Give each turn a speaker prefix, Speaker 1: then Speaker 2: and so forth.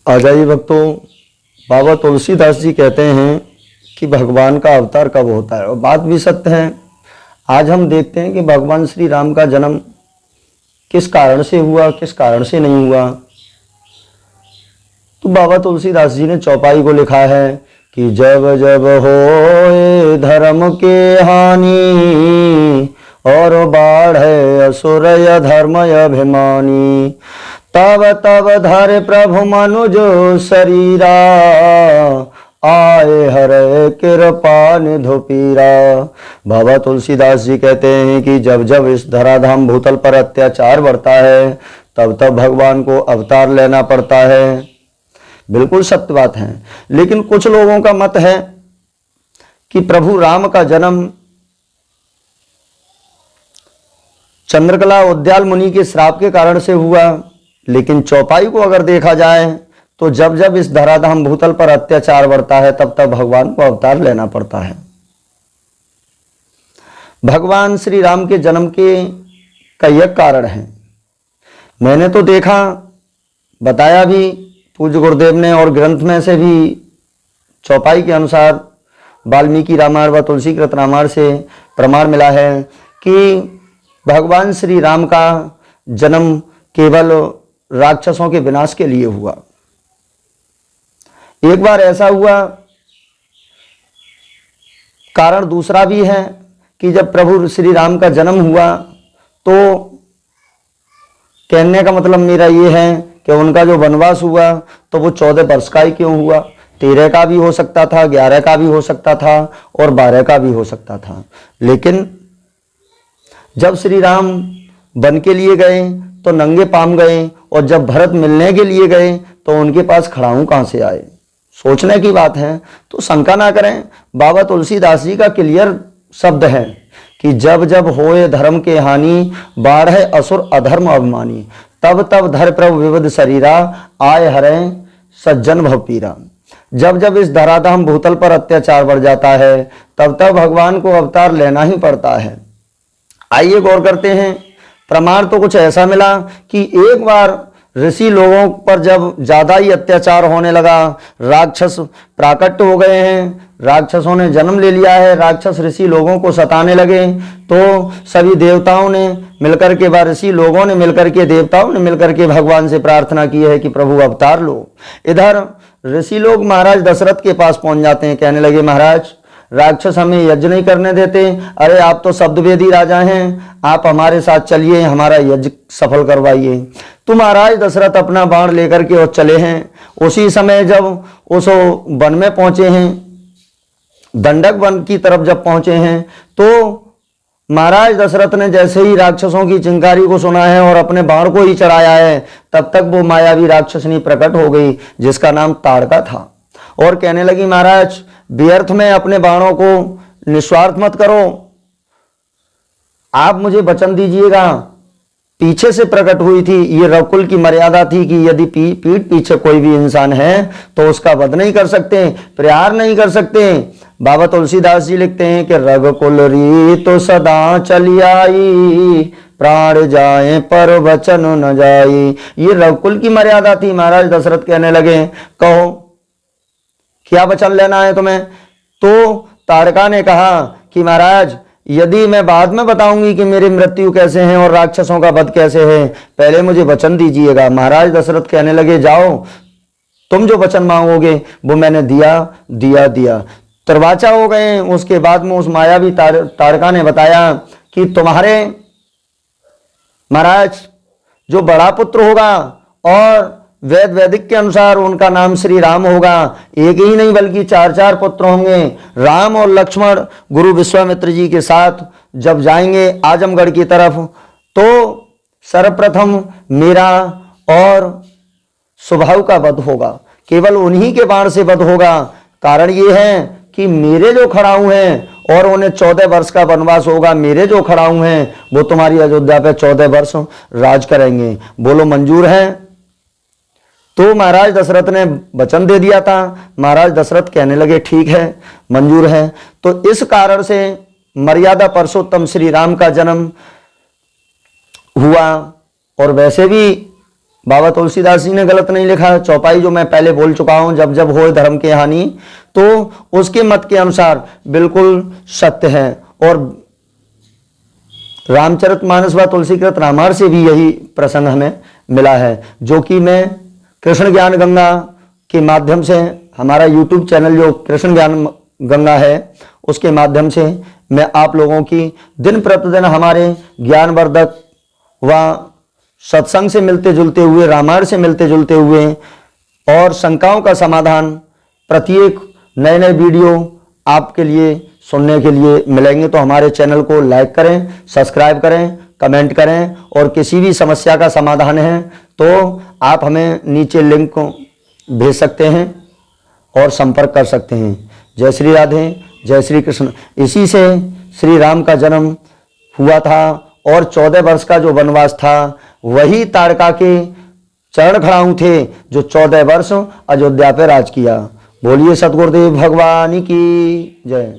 Speaker 1: आजाई भक्तों, बाबा तुलसीदास जी कहते हैं कि भगवान का अवतार कब होता है, और बात भी सत्य है। आज हम देखते हैं कि भगवान श्री राम का जन्म किस कारण से हुआ, किस कारण से नहीं हुआ। तो बाबा तुलसीदास जी ने चौपाई को लिखा है कि जब जब होए धर्म के हानि, और बाढ़ है असुर धर्म अभिमानी, तब तब धर प्रभु मनुज शरीरा, आए हरे कृपा निधु पीरा। बाबा तुलसीदास जी कहते हैं कि जब जब इस धराधाम भूतल पर अत्याचार बढ़ता है, तब तब भगवान को अवतार लेना पड़ता है। बिल्कुल सत्य बात है। लेकिन कुछ लोगों का मत है कि प्रभु राम का जन्म चंद्रकला उद्याल मुनि के श्राप के कारण से हुआ। लेकिन चौपाई को अगर देखा जाए तो जब जब इस धराधाम भूतल पर अत्याचार बढ़ता है, तब तब भगवान को अवतार लेना पड़ता है। भगवान श्री राम के जन्म के कई एक कारण हैं। मैंने तो देखा, बताया भी पूज्य गुरुदेव ने, और ग्रंथ में से भी चौपाई के अनुसार वाल्मीकि रामायण व तुलसीकृत रामायण से प्रमाण मिला है कि भगवान श्री राम का जन्म केवल राक्षसों के विनाश के लिए हुआ। एक बार ऐसा हुआ, कारण दूसरा भी है कि जब प्रभु श्री राम का जन्म हुआ, तो कहने का मतलब मेरा ये है कि उनका जो वनवास हुआ तो वो 14 वर्ष का ही क्यों हुआ। 13 का भी हो सकता था, 11 का भी हो सकता था, और 12 का भी हो सकता था। लेकिन जब श्री राम वन के लिए गए तो नंगे पाम गए, और जब भरत मिलने के लिए गए तो उनके पास खड़ाऊं कहां से आए। सोचने की बात है। तो शंका ना करें, बाबा तुलसीदास जी का क्लियर शब्द है कि जब जब होए धर्म के हानि, बाढ़ है असुर अधर्म अभिमानी, तब तब धर प्रभु विविध शरीरा, आए हरे सज्जन भव पीरा। जब जब इस धराधाम भूतल पर अत्याचार बढ़ जाता है, तब तब भगवान को अवतार लेना ही पड़ता है। आइए गौर करते हैं। प्रमाण तो कुछ ऐसा मिला कि एक बार ऋषि लोगों पर जब ज्यादा ही अत्याचार होने लगा, राक्षस प्राकट हो गए हैं, राक्षसों ने जन्म ले लिया है, राक्षस ऋषि लोगों को सताने लगे, तो सभी देवताओं ने मिलकर के, ऋषि लोगों ने मिलकर के, देवताओं ने मिलकर के भगवान से प्रार्थना की है कि प्रभु अवतार लो। इधर ऋषि लोग महाराज दशरथ के पास पहुंच जाते हैं, कहने लगे महाराज राक्षस हमें यज्ञ नहीं करने देते, अरे आप तो शब्दवेदी राजा हैं, आप हमारे साथ चलिए, हमारा यज्ञ सफल करवाइए। तो महाराज दशरथ अपना बाण लेकर के और चले हैं। उसी समय जब उस वन में पहुंचे हैं, दंडक वन की तरफ जब पहुंचे हैं, तो महाराज दशरथ ने जैसे ही राक्षसों की चिंकारी को सुना है और अपने बाण को ही चढ़ाया है, तब तक वो मायावी राक्षसनी प्रकट हो गई जिसका नाम ताड़का था, और कहने लगी महाराज व्यर्थ में अपने बाणों को निस्वार्थ मत करो, आप मुझे वचन दीजिएगा। पीछे से प्रकट हुई थी, ये रघुकुल की मर्यादा थी कि यदि पीठ पीछे कोई भी इंसान है तो उसका वध नहीं कर सकते, प्रहार नहीं कर सकते। बाबा तुलसीदास जी लिखते हैं कि रघुकुल री तो सदा चली आई, प्राण जाए पर वचन न जाई। ये रघुकुल की मर्यादा थी। महाराज दशरथ कहने लगे कहो क्या वचन लेना है तुम्हें। तो ताड़का ने कहा कि महाराज यदि मैं बाद में बताऊंगी कि मेरी मृत्यु कैसे है और राक्षसों का वध कैसे है, पहले मुझे वचन दीजिएगा। महाराज दशरथ कहने लगे जाओ, तुम जो वचन मांगोगे वो मैंने दिया। तरवाचा हो गए। उसके बाद में उस मायावी ताड़का ने बताया कि तुम्हारे महाराज जो बड़ा पुत्र होगा, और वैदिक के अनुसार उनका नाम श्री राम होगा, एक ही नहीं बल्कि 4 पुत्र होंगे। राम और लक्ष्मण गुरु विश्वामित्र जी के साथ जब जाएंगे आजमगढ़ की तरफ, तो सर्वप्रथम मेरा और सुबाहु का वध होगा, केवल उन्हीं के बाण से वध होगा। कारण ये है कि मेरे जो खड़ाऊ हैं, और उन्हें 14 वर्ष का वनवास होगा, मेरे जो खड़ाऊ हैं वो तुम्हारी अयोध्या पे 14 वर्ष राज करेंगे। बोलो मंजूर है। तो महाराज दशरथ ने वचन दे दिया था। महाराज दशरथ कहने लगे ठीक है, मंजूर है। तो इस कारण से मर्यादा पुरुषोत्तम श्री राम का जन्म हुआ। और वैसे भी बाबा तुलसीदास जी ने गलत नहीं लिखा। चौपाई जो मैं पहले बोल चुका हूं, जब जब हो धर्म की हानि, तो उसके मत के अनुसार बिल्कुल सत्य है। और रामचरितमानस व तुलसीकृत रामायण से भी यही प्रसंग हमें मिला है, जो कि मैं कृष्ण ज्ञान गंगा के माध्यम से, हमारा यूट्यूब चैनल जो कृष्ण ज्ञान गंगा है, उसके माध्यम से मैं आप लोगों की दिन प्रतिदिन हमारे ज्ञानवर्धक व सत्संग से मिलते जुलते हुए, रामायण से मिलते जुलते हुए और शंकाओं का समाधान प्रत्येक नए नए वीडियो आपके लिए सुनने के लिए मिलेंगे। तो हमारे चैनल को लाइक करें, सब्सक्राइब करें, कमेंट करें, और किसी भी समस्या का समाधान है तो आप हमें नीचे लिंक को भेज सकते हैं और संपर्क कर सकते हैं। जय श्री राधे, जय श्री कृष्ण। इसी से श्री राम का जन्म हुआ था और 14 वर्ष का जो वनवास था, वही ताड़का के चरण खड़ाऊ थे जो 14 वर्ष अयोध्या पे राज किया। बोलिए सतगुरुदेव भगवान की जय।